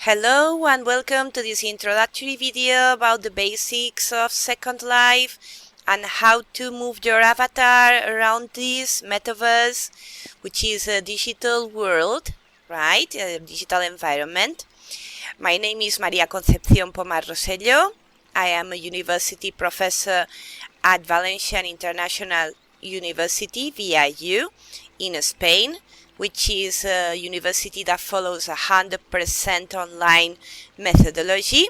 Hello and welcome to this introductory video about the basics of Second Life and how to move your avatar around this metaverse, which is a digital world, right? A digital environment. My name is María Concepción Pomar Rosselló. I am a university professor at Valencian International University, VIU, in Spain, which is a university that follows 100% online methodology.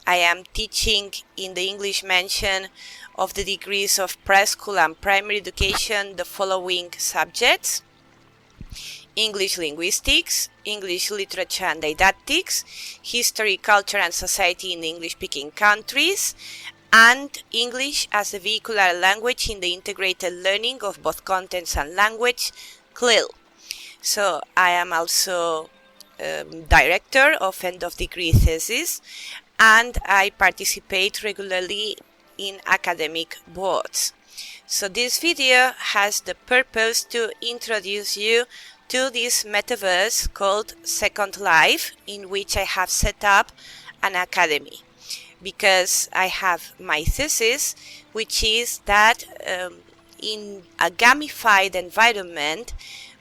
I am teaching in the English mention of the degrees of preschool and primary education the following subjects: English linguistics, English literature and didactics, history, culture and society in the English-speaking countries, and English as a vehicular language in the integrated learning of both contents and language, CLIL. So I am also director of end-of-degree thesis, and I participate regularly in academic boards. So this video has the purpose to introduce you to this metaverse called Second Life, in which I have set up an academy, because I have my thesis, which is that in a gamified environment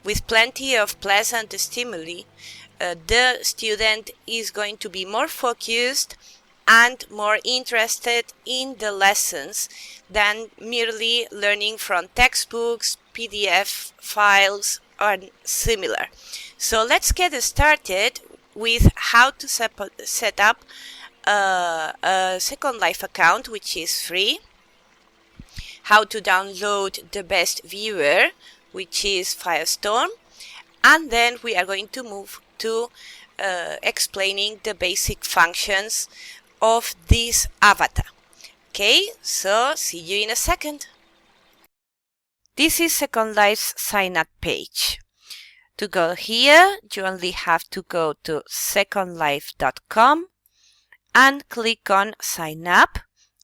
with plenty of pleasant stimuli, the student is going to be more focused and more interested in the lessons than merely learning from textbooks, PDF files, or similar. So let's get started with how to set up a Second Life account, which is free, how to download the best viewer, which is Firestorm, and then we are going to move to explaining the basic functions of this avatar. Okay, so see you in a second. This is Second Life's sign up page. To go here, you only have to go to secondlife.com and click on sign up,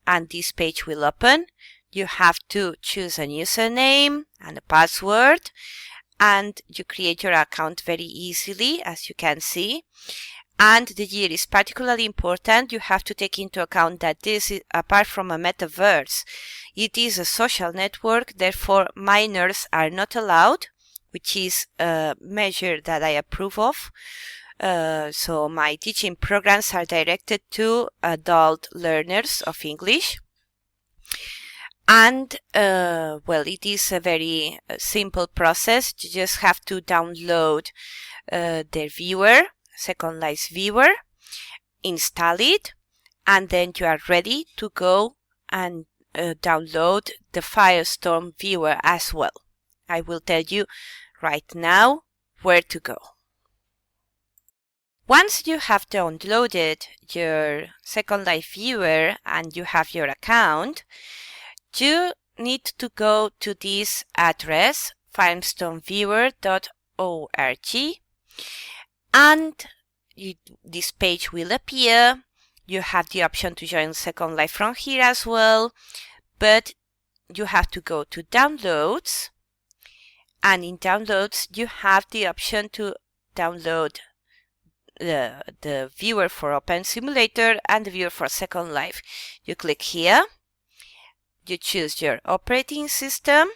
and this page will open. You have to choose a username and a password, and you create your account very easily, as you can see. And the year is particularly important. You have to take into account that this is, apart from a metaverse, it is a social network, therefore minors are not allowed, which is a measure that I approve of. So my teaching programs are directed to adult learners of English. And, well, it is a very simple process. You just have to download their viewer, Second Life's viewer, install it, and then you are ready to go and download the Firestorm viewer as well. I will tell you right now where to go. Once you have downloaded your Second Life viewer and you have your account, you need to go to this address, firestormviewer.org, and this page will appear. You have the option to join Second Life from here as well, but you have to go to Downloads, and in Downloads you have the option to download the viewer for Open Simulator and the viewer for Second Life. You click here. You choose your operating system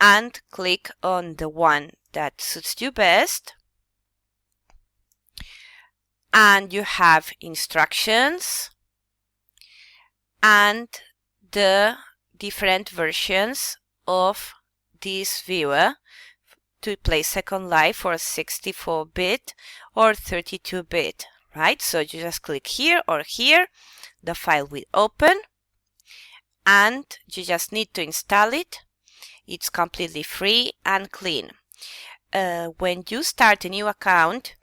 and click on the one that suits you best. And you have instructions and the different versions of this viewer to play Second Life for 64-bit or 32-bit, right? So you just click here or here, the file will open, and you just need to install it. It's completely free and clean. When you start a new account,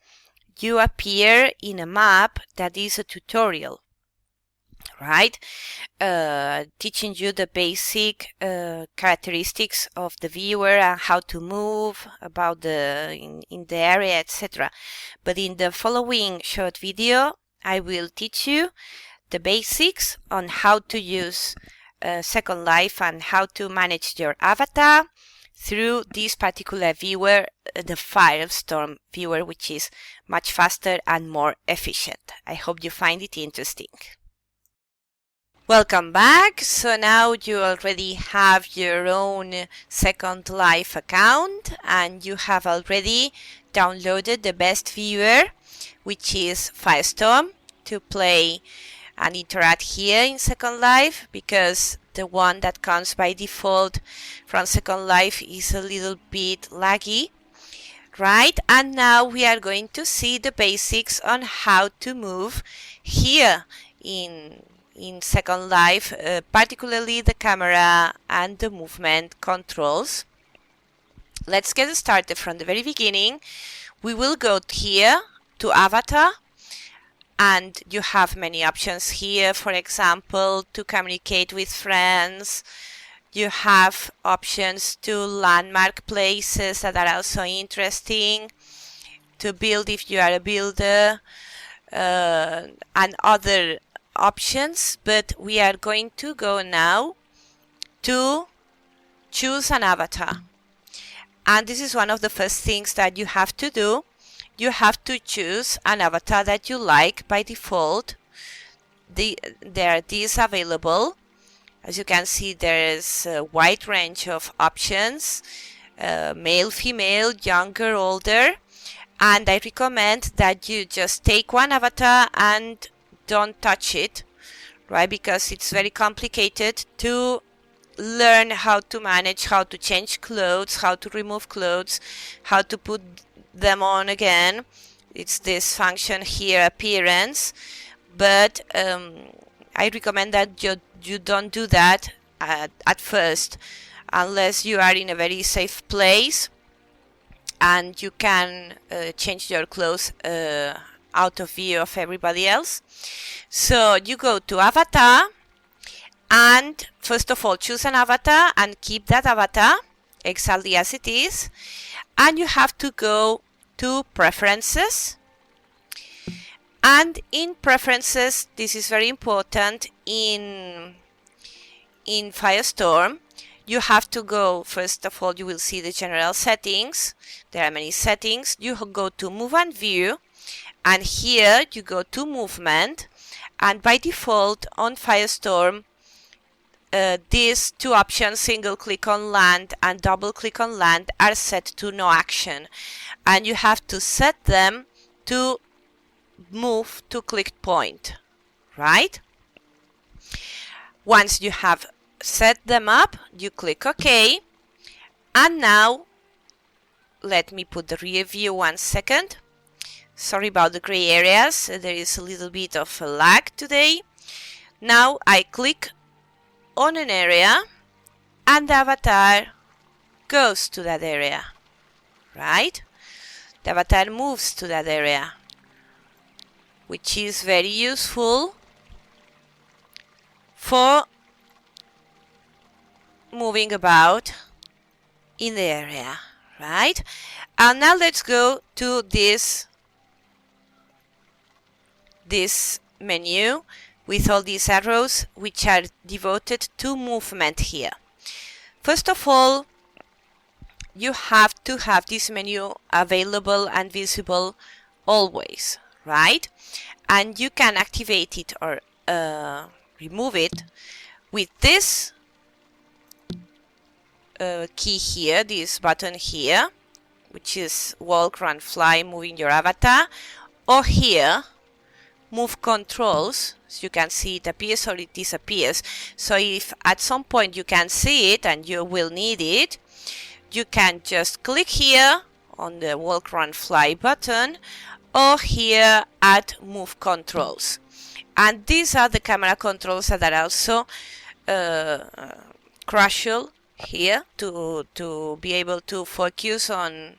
you appear in a map that is a tutorial, right? Teaching you the basic characteristics of the viewer and how to move about in the area, etc. But in the following short video, I will teach you the basics on how to use Second Life and how to manage your avatar, through this particular viewer, the Firestorm viewer, which is much faster and more efficient. I hope you find it interesting. Welcome back. So now you already have your own Second Life account and you have already downloaded the best viewer, which is Firestorm, to play and interact here in Second Life, because the one that comes by default from Second Life is a little bit laggy, right? And now we are going to see the basics on how to move here in Second Life, particularly the camera and the movement controls. Let's get started from the very beginning. We will go here to Avatar, and you have many options here. For example, to communicate with friends. You have options to landmark places that are also interesting, to build if you are a builder, and other options. But we are going to go now to choose an avatar. And this is one of the first things that you have to do. You have to choose an avatar that you like by default. There are these available. As you can see, there is a wide range of options, male, female, younger, older, and I recommend that you just take one avatar and don't touch it, right? Because it's very complicated to learn how to manage, how to change clothes, how to remove clothes, how to put them on again. It's this function here, appearance, but I recommend that you don't do that at first, unless you are in a very safe place and you can change your clothes out of view of everybody else. So you go to avatar, and first of all choose an avatar and keep that avatar exactly as it is, and you have to go to preferences. And in preferences, this is very important in Firestorm, you have to go, first of all, you will see the general settings. There are many settings. You go to move and view, and here you go to movement, and by default on Firestorm, these two options, single click on land and double click on land, are set to no action, and you have to set them to move to clicked point, right? Once you have set them up, you click OK, and now let me put the rear view 1 second. Sorry about the gray areas, there is a little bit of a lag today. Now I click on an area and the avatar goes to that area, right? The avatar moves to that area, which is very useful for moving about in the area, right? And now let's go to this menu with all these arrows which are devoted to movement here. First of all, you have to have this menu available and visible always, right? And you can activate it or remove it with this key here, this button here, which is walk, run, fly, moving your avatar, or here, move controls. So you can see it appears or it disappears. So if at some point you can see it and you will need it, you can just click here on the walk, run, fly button, or here at move controls. And these are the camera controls that are also crucial here to be able to focus on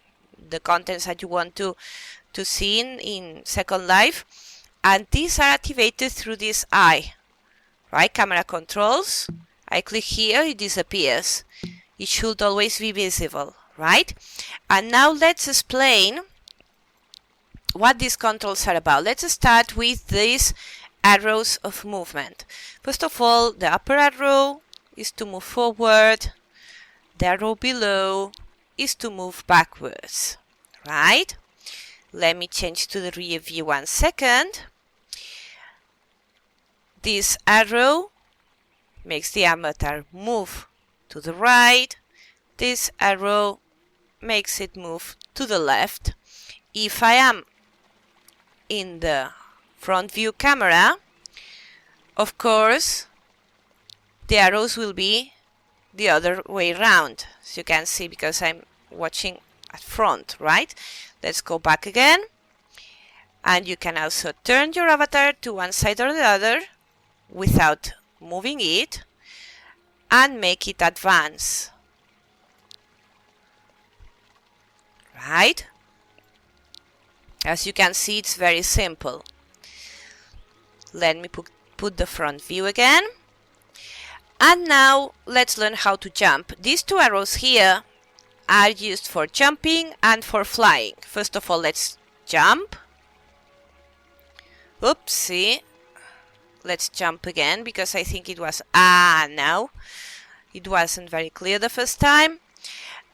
the contents that you want to see in Second Life. And these are activated through this eye, right? Camera controls. I click here, it disappears. It should always be visible, right? And now let's explain what these controls are about. Let's start with these arrows of movement. First of all, the upper arrow is to move forward. the arrow below is to move backwards, right? Let me change to the rear view 1 second. This arrow makes the avatar move to the right. This arrow makes it move to the left. If I am in the front view camera, of course, the arrows will be the other way around. As you can see, because I'm watching at front, right? Let's go back again. And you can also turn your avatar to one side or the other without moving it and make it advance. Right? As you can see, it's very simple. Let me put the front view again. And now let's learn how to jump. These two arrows here are used for jumping and for flying. First of all, let's jump. Oopsie. Let's jump again because I think it was no. It wasn't very clear the first time.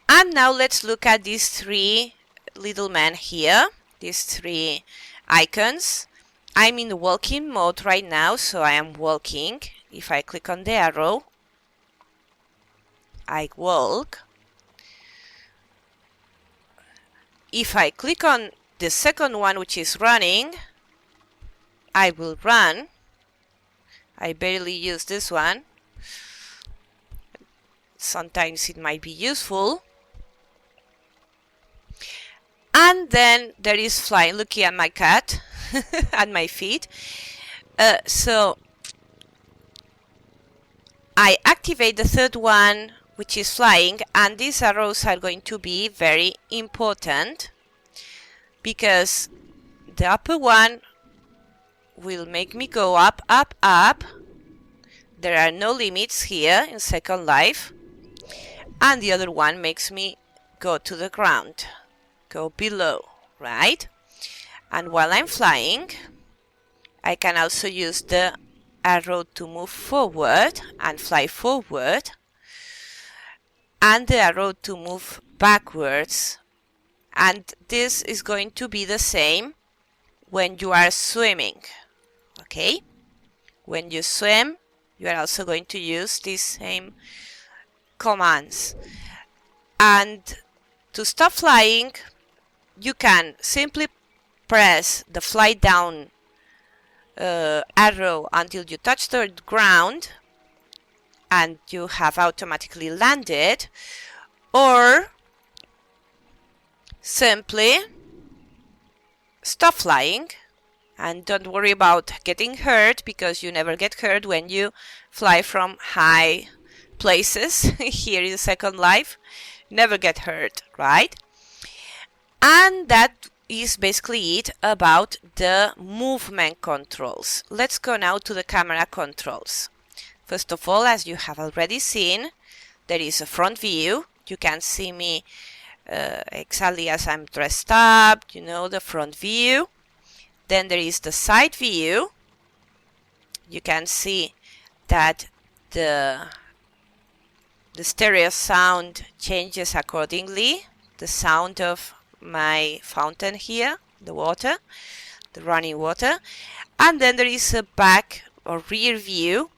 And now let's look at these three little men here. These three icons. I'm in the walking mode right now, so I am walking. If I click on the arrow, I walk. If I click on the second one, which is running, I will run. I barely use this one. Sometimes it might be useful. And then there is flying. Looking at my cat at my feet. So I activate the third one, which is flying, and these arrows are going to be very important because the upper one will make me go up, up, up. There are no limits here in Second Life. And the other one makes me go to the ground, go below, right? And while I'm flying, I can also use the arrow to move forward and fly forward, and the arrow to move backwards. And this is going to be the same when you are swimming. Okay? When you swim, you are also going to use these same commands. And to stop flying, you can simply press the fly down arrow until you touch the ground and you have automatically landed, or simply stop flying and don't worry about getting hurt, because you never get hurt when you fly from high places here in Second Life. Never get hurt, right? And that is basically it about the movement controls. Let's go now to the camera controls. First of all, as you have already seen, there is a front view. You can see me exactly as I'm dressed up, you know, the front view. Then there is the side view. You can see that the stereo sound changes accordingly. The sound of my fountain here, the water, the running water. And then there is a back or rear view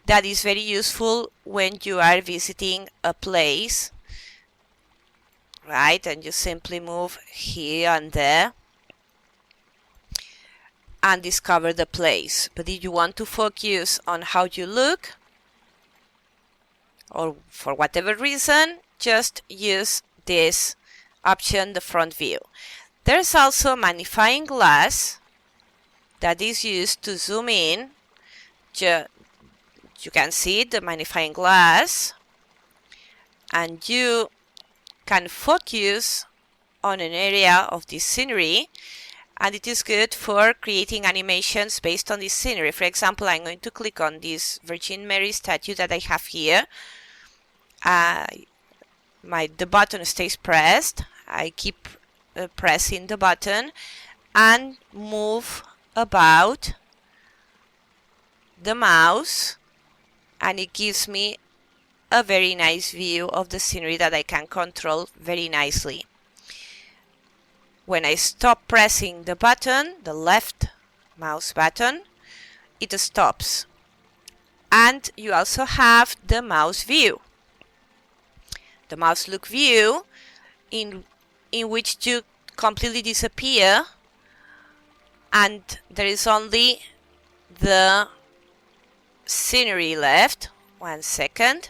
that is very useful when you are visiting a place, right? And you simply move here and there and discover the place. But if you want to focus on how you look, or for whatever reason, just use this option, the front view. There's also a magnifying glass that is used to zoom in. You can see the magnifying glass, and you can focus on an area of this scenery, and it is good for creating animations based on this scenery. For example, I'm going to click on this Virgin Mary statue that I have here. The button stays pressed. I keep pressing the button and move about the mouse, and it gives me a very nice view of the scenery that I can control very nicely. When I stop pressing the button, the left mouse button, it stops. And you also have the mouse view, the mouse look view, in which you completely disappear and there is only the scenery left. 1 second.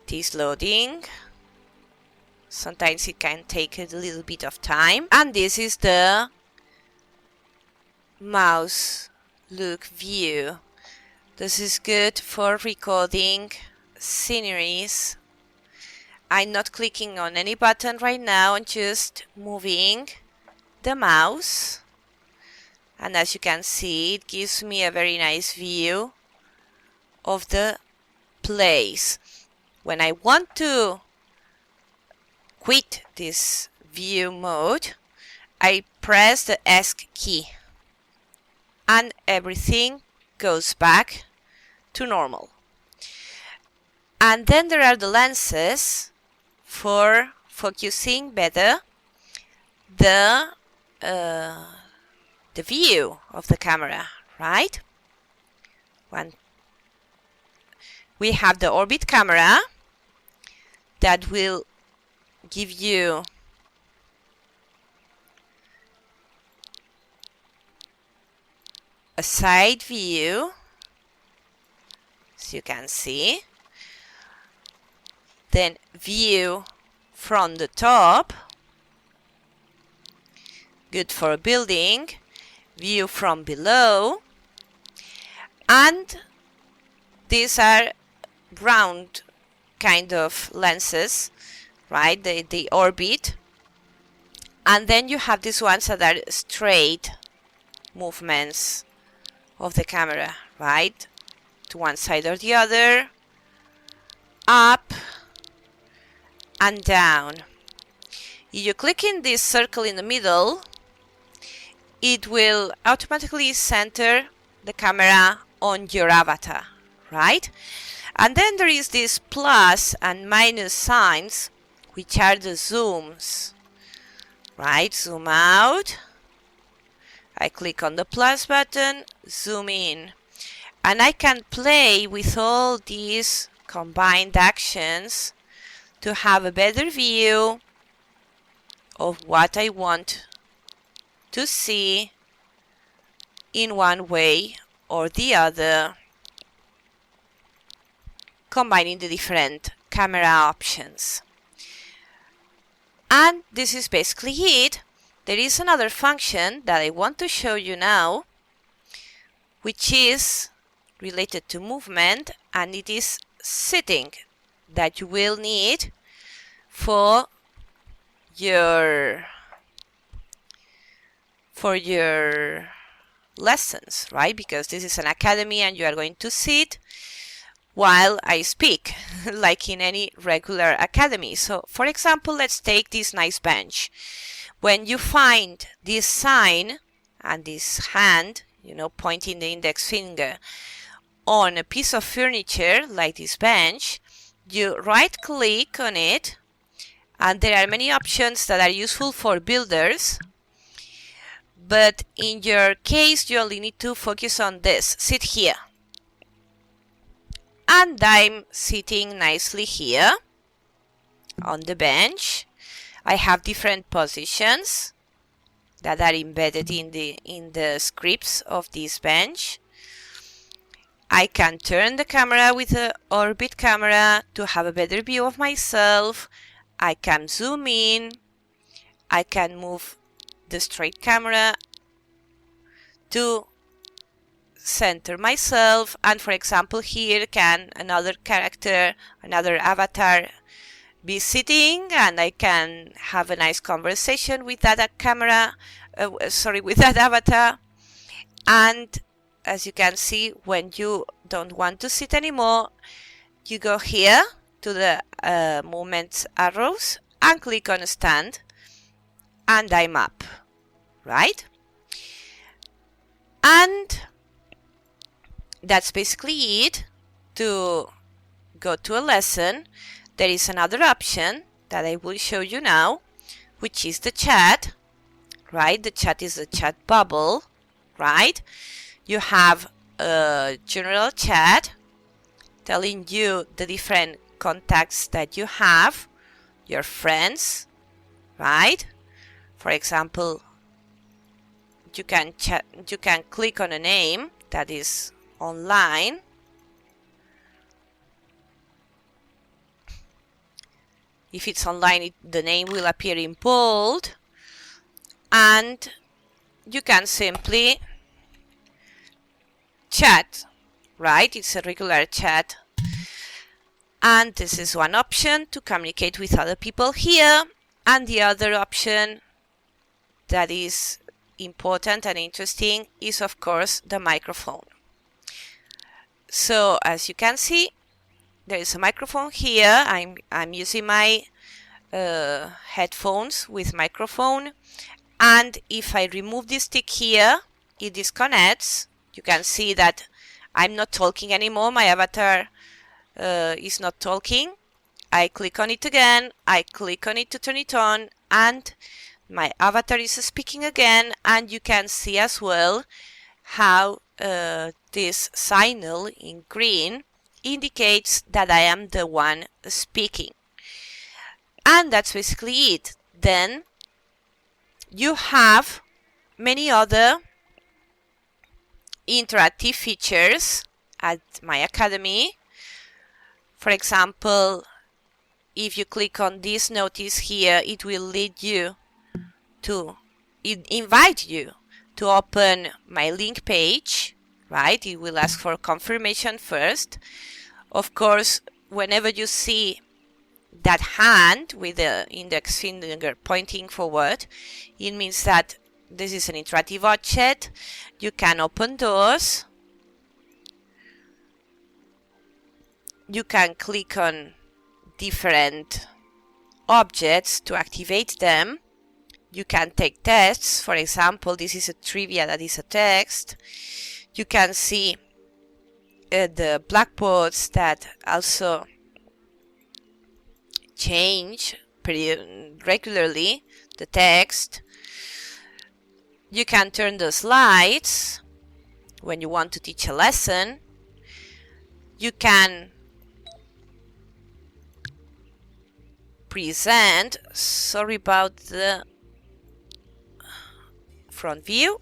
It is loading. Sometimes it can take a little bit of time. And this is the mouse look view. This is good for recording sceneries. I'm not clicking on any button right now, I'm just moving the mouse. And as you can see, it gives me a very nice view of the place. When I want to quit this view mode, I press the ESC key and everything goes back to normal. And then there are the lenses for focusing better the view of the camera, right? We have the orbit camera that will give you a side view, as you can see. Then view from the top, good for a building. View from below, and these are round kind of lenses, right? The orbit, and then you have these ones that are straight movements of the camera, right? To one side or the other, up and down. If you click in this circle in the middle, it will automatically center the camera on your avatar, right? And then there is this plus and minus signs, which are the zooms, right? Zoom out. I click on the plus button, zoom in. And I can play with all these combined actions to have a better view of what I want to see in one way or the other, combining the different camera options. And this is basically it. There is another function that I want to show you now, which is related to movement, and it is sitting, that you will need for your lessons, right? Because this is an academy and you are going to sit while I speak, like in any regular academy. So, for example, let's take this nice bench. When you find this sign and this hand, pointing the index finger on a piece of furniture like this bench, you right click on it, and there are many options that are useful for builders. But in your case, you only need to focus on this. Sit here. And I'm sitting nicely here on the bench. I have different positions that are embedded in the scripts of this bench. I can turn the camera with the orbit camera to have a better view of myself. I can zoom in. I can move the straight camera to center myself, and for example here can another character, another avatar be sitting, and I can have a nice conversation with that with that avatar. And as you can see, when you don't want to sit anymore, you go here to the movement arrows and click on stand, and I'm up, right? And that's basically it. to go to a lesson, there is another option that I will show you now, which is the chat, right? The chat is a chat bubble, right? You have a general chat telling you the different contacts that you have, your friends, right? For example, you can click on a name that is online. If it's online, the name will appear in bold, and you can simply chat, right? It's a regular chat, and this is one option to communicate with other people here, and the other option that is important and interesting is, of course, the microphone. So as you can see, there is a microphone here. I'm using my headphones with microphone, and if I remove this stick here, it disconnects. You can see that I'm not talking anymore. My avatar is not talking. I click on it again, I click on it to turn it on, and my avatar is speaking again, and you can see as well how this signal in green indicates that I am the one speaking. And that's basically it. Then you have many other interactive features at my academy. For example, if you click on this notice here, it will lead you to invite you to open my link page, right? It will ask for confirmation first. Of course, whenever you see that hand with the index finger pointing forward, it means that this is an interactive object. You can open doors. You can click on different objects to activate them. You can take tests. For example, this is a trivia that is a text. You can see the blackboards that also change pretty regularly the text. You can turn the slides when you want to teach a lesson. You can present, sorry about the front view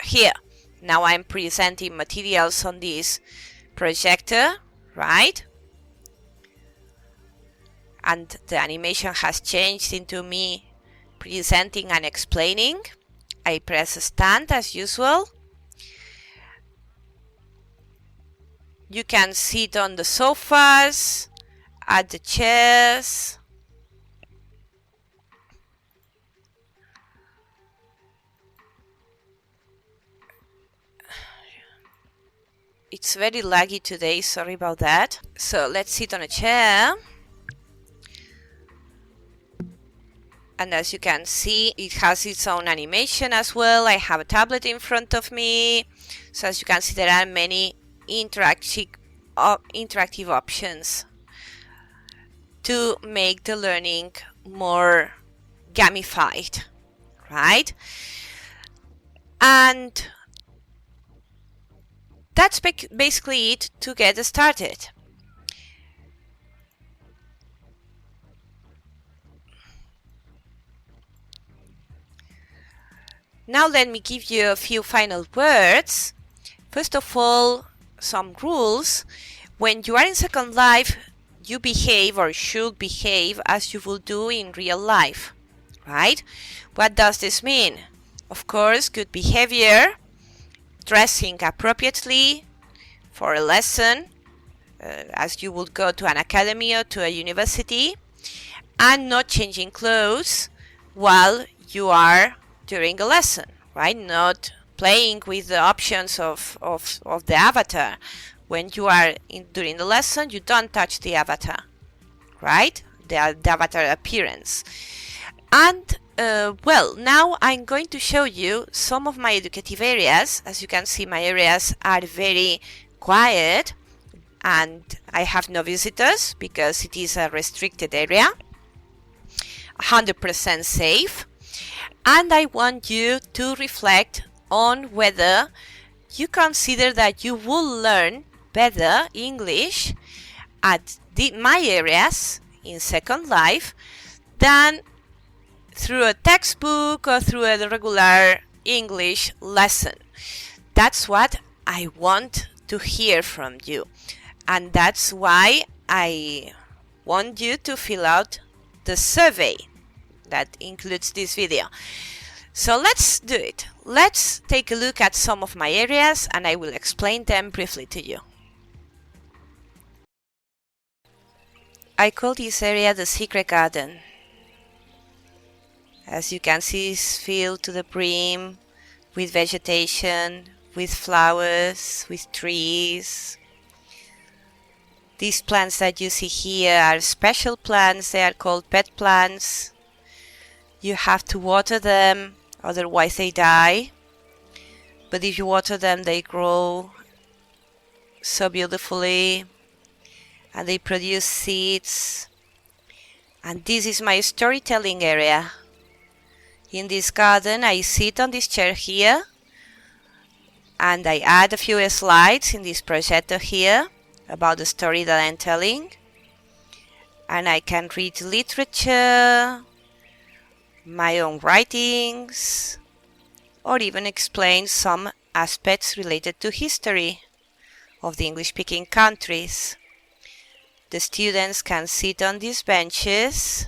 here. Now I'm presenting materials on this projector, right? And the animation has changed into me presenting and explaining. I press stand as usual. You can sit on the sofas, at the chairs. It's very laggy today, sorry about that. So let's sit on a chair. And as you can see, it has its own animation as well. I have a tablet in front of me. So as you can see, there are many interactive options to make the learning more gamified, right? And that's basically it to get started. Now let me give you a few final words. First of all, some rules. When you are in Second Life, you behave or should behave as you would do in real life, right? What does this mean? Of course, good behavior, dressing appropriately for a lesson, as you would go to an academy or to a university, and not changing clothes while you are during a lesson, right? Not playing with the options of the avatar. When you are during the lesson, you don't touch the avatar, right? The avatar appearance. And well, now I'm going to show you some of my educative areas. As you can see, my areas are very quiet and I have no visitors because it is a restricted area, 100% safe. And I want you to reflect on whether you consider that you will learn better English at my areas in Second Life than through a textbook or through a regular English lesson. That's what I want to hear from you. And that's why I want you to fill out the survey that includes this video. So let's do it. Let's take a look at some of my areas and I will explain them briefly to you. I call this area the Secret Garden. As you can see, it's filled to the brim with vegetation, with flowers, with trees. These plants that you see here are special plants. They are called pet plants. You have to water them, otherwise they die. But if you water them, they grow so beautifully and they produce seeds. And this is my storytelling area. In this garden, I sit on this chair here and I add a few slides in this projector here about the story that I'm telling. And I can read literature, my own writings, or even explain some aspects related to history of the English-speaking countries. The students can sit on these benches.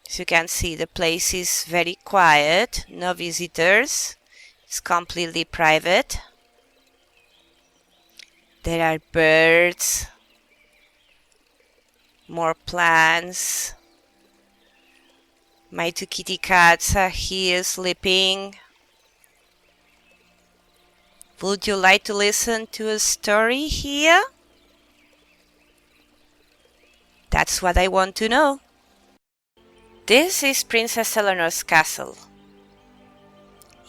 As you can see, the place is very quiet, no visitors, it's completely private. There are birds, more plants. My two kitty cats are here sleeping. Would you like to listen to a story here? That's what I want to know. This is Princess Eleanor's castle.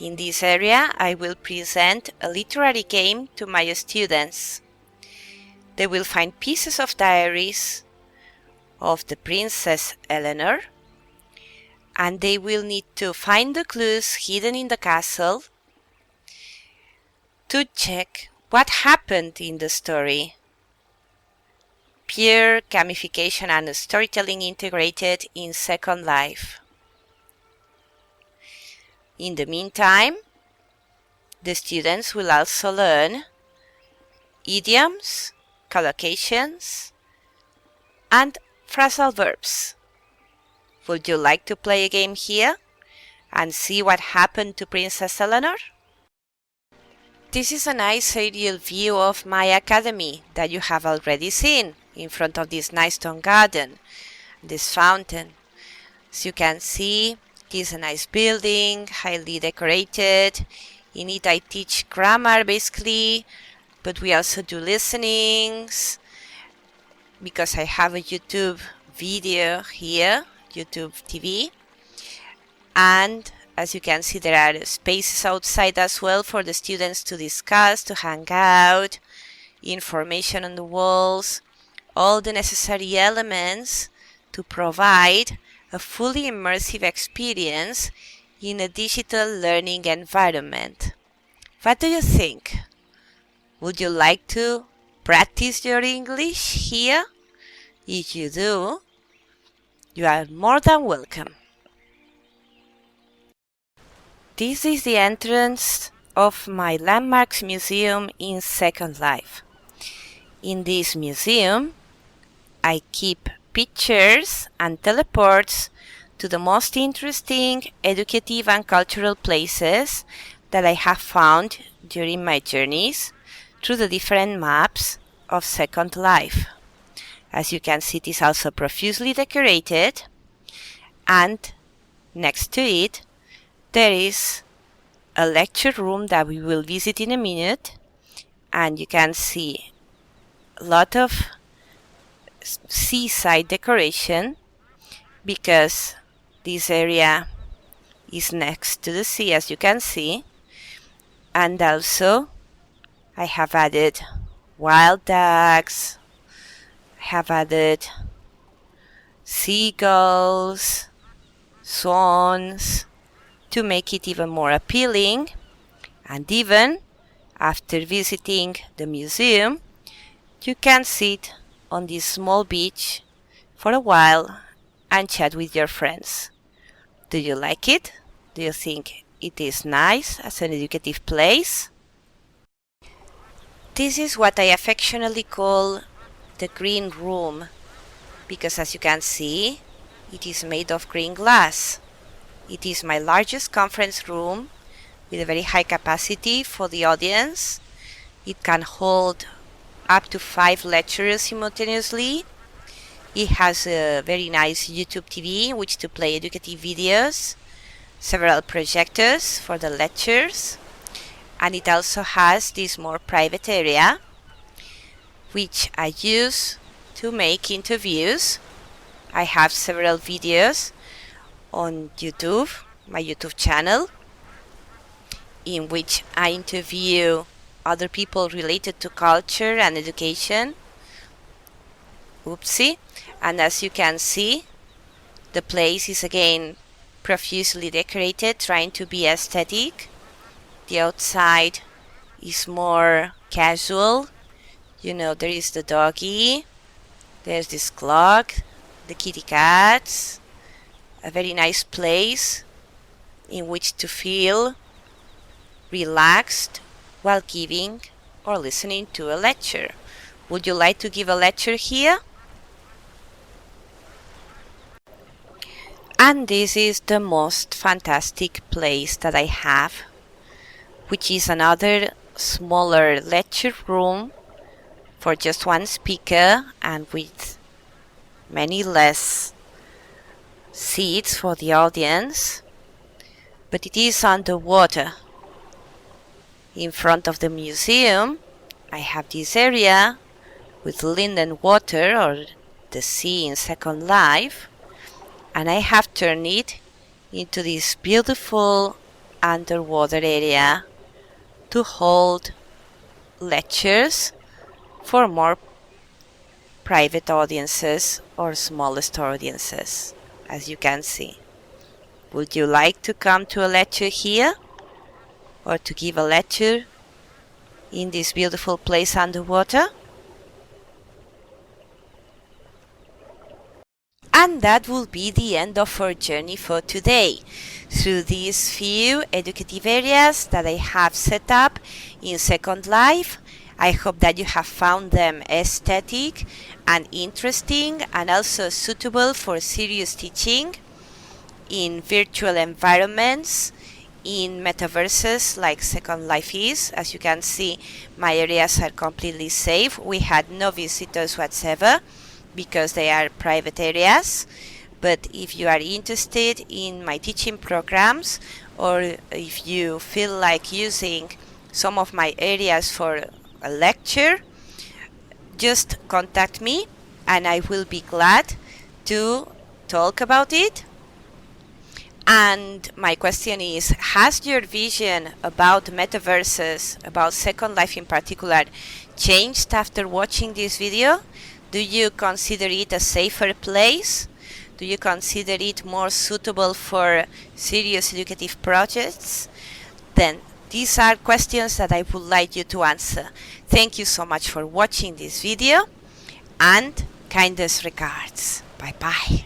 In this area, I will present a literary game to my students. They will find pieces of diaries of the Princess Eleanor, and they will need to find the clues hidden in the castle to check what happened in the story. Pure gamification and storytelling integrated in Second Life. In the meantime, the students will also learn idioms, collocations, and phrasal verbs. Would you like to play a game here and see what happened to Princess Eleanor? This is a nice aerial view of my academy that you have already seen in front of this nice stone garden, this fountain. As you can see, it is a nice building, highly decorated. In it I teach grammar basically, but we also do listenings because I have a YouTube video here, YouTube TV. And as you can see, there are spaces outside as well for the students to discuss, to hang out, information on the walls, all the necessary elements to provide a fully immersive experience in a digital learning environment. What do you think? Would you like to practice your English here? If you do, you are more than welcome. This is the entrance of my Landmarks Museum in Second Life. In this museum, I keep pictures and teleports to the most interesting educative and cultural places that I have found during my journeys through the different maps of Second Life. As you can see, it is also profusely decorated, and next to it there is a lecture room that we will visit in a minute, and you can see a lot of seaside decoration because this area is next to the sea, as you can see. And also I have added wild ducks, have added seagulls, swans, to make it even more appealing. And even after visiting the museum, you can sit on this small beach for a while and chat with your friends. Do you like it? Do you think it is nice as an educative place? This is what I affectionately call the green room, because as you can see, it is made of green glass. It is my largest conference room with a very high capacity for the audience. It can hold up to 5 lecturers simultaneously. It has a very nice YouTube TV in which to play educative videos, several projectors for the lectures, and it also has this more private area which I use to make interviews. I have several videos on YouTube, my YouTube channel, in which I interview other people related to culture and education. Oopsie. And as you can see, the place is again profusely decorated, trying to be aesthetic. The outside is more casual. You know, there is the doggy, there's this clock, the kitty cats, a very nice place in which to feel relaxed while giving or listening to a lecture. Would you like to give a lecture here? And this is the most fantastic place that I have, which is another smaller lecture room for just one speaker and with many less seats for the audience, but it is underwater. In front of the museum, I have this area with linden water, or the sea in Second Life, and I have turned it into this beautiful underwater area to hold lectures for more private audiences or smallest audiences, as you can see. Would you like to come to a lecture here, or to give a lecture in this beautiful place underwater? And that will be the end of our journey for today, through these few educative areas that I have set up in Second Life. I hope that you have found them aesthetic and interesting, and also suitable for serious teaching in virtual environments, in metaverses like Second Life is. As you can see, my areas are completely safe. We had no visitors whatsoever because they are private areas. But if you are interested in my teaching programs, or if you feel like using some of my areas for a lecture, just contact me and I will be glad to talk about it. And my question is, has your vision about metaverses, about Second Life in particular, changed after watching this video? Do you consider it a safer place? Do you consider it more suitable for serious educative projects? Then these are questions that I would like you to answer. Thank you so much for watching this video, and kindest regards. Bye bye.